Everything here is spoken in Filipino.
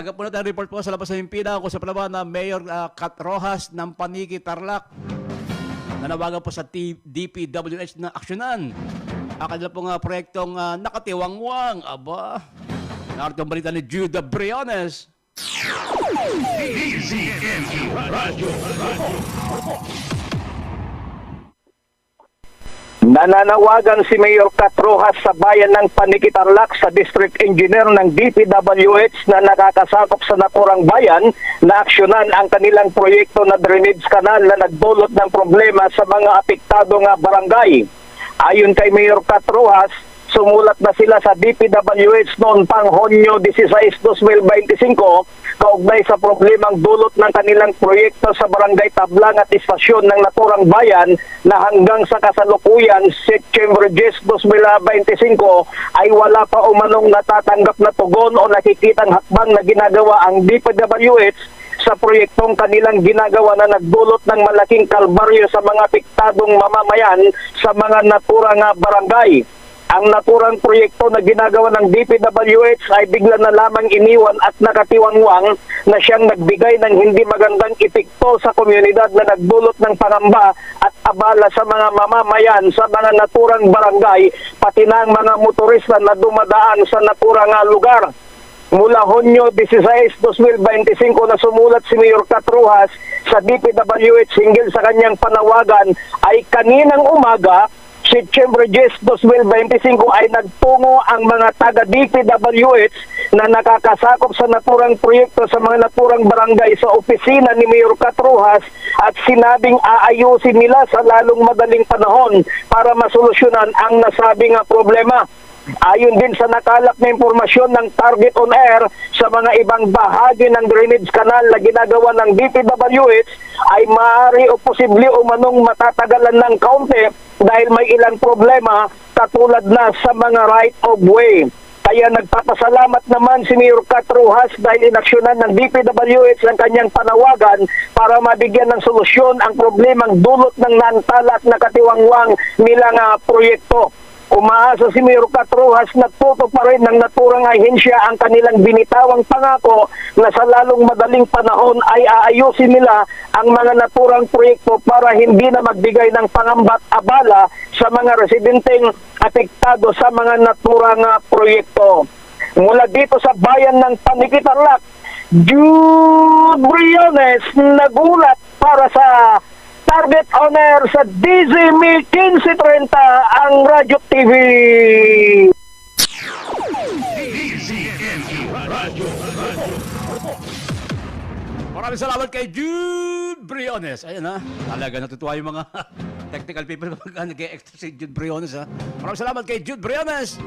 Tagap po natin ang report po sa labas ng Impida kung sa palaban na Mayor Kat Rojas ng Paniki, Tarlac. Nanawagan po sa DPWH na aksyonan ang kanila pong proyektong nakatiwangwang. Aba, narito ang balita ni Jude Briones. Nananawagan si Mayor Kat Rojas sa bayan ng Paniki, Tarlac sa District Engineer ng DPWH na nakakasakop sa naturang bayan na aksyonan ang kanilang proyekto na drainage canal na nagdulot ng problema sa mga apektadong barangay. Ayon kay Mayor Kat Rojas, sumulat na sila sa DPWH noon pang Hunyo 16, 2025 kaugnay sa problemang dulot ng kanilang proyekto sa Barangay Tablang at istasyon ng naturang bayan na hanggang sa kasalukuyan September 10, 2025 ay wala pa umanong natatanggap na tugon o nakikitang hakbang na ginagawa ang DPWH sa proyektong kanilang ginagawa na nagdulot ng malaking kalbaryo sa mga apektadong mamamayan sa mga naturang barangay. Ang naturang proyekto na ginagawa ng DPWH ay bigla na lamang iniwan at nakatiwangwang na siyang nagbigay ng hindi magandang epekto sa komunidad na nagdulot ng pangamba at abala sa mga mamamayan sa mga naturang barangay, pati na ang mga motorista na dumadaan sa naturang lugar. Mula Hunyo 16, 2025 na sumulat si Mayor Kat Rojas sa DPWH hinggil sa kanyang panawagan ay kaninang umaga September 10, 2025 ay nagtungo ang mga taga-DPWH na nakakasakop sa naturang proyekto sa mga naturang barangay sa opisina ni Mayor Kat Rojas at sinabing aayusin nila sa lalong madaling panahon para masolusyonan ang nasabing problema. Ayon din sa nakalap na impormasyon ng Target on Air sa mga ibang bahagi ng drainage canal na ginagawa ng DPWH ay maaari o posible umanong matatagalan ng kaunti dahil may ilang problema katulad na sa mga right of way. Kaya nagpapasalamat naman si Mayor Kat Rojas dahil inaksyonan ng DPWH ang kanyang panawagan para mabigyan ng solusyon ang problemang dulot ng naantala at nakatiwangwang nilang proyekto. Umaasa si Mayor Kat Rojas na tuto pa rin ng naturang ahensya ang kanilang binitawang pangako na sa lalong madaling panahon ay aayusin nila ang mga naturang proyekto para hindi na magbigay ng pangambat abala sa mga residenteng apektado sa mga naturang proyekto. Mula dito sa bayan ng Paniki, Tarlac, Jude Briones nagulat para sa Target on Air sa DZME 1530 ang Radyo TV. Maraming salamat kay Jude Briones. Ayan talaga natutuwa yung mga technical people kapag nag-e-extra si Jude Briones. Maraming salamat kay Jude Briones.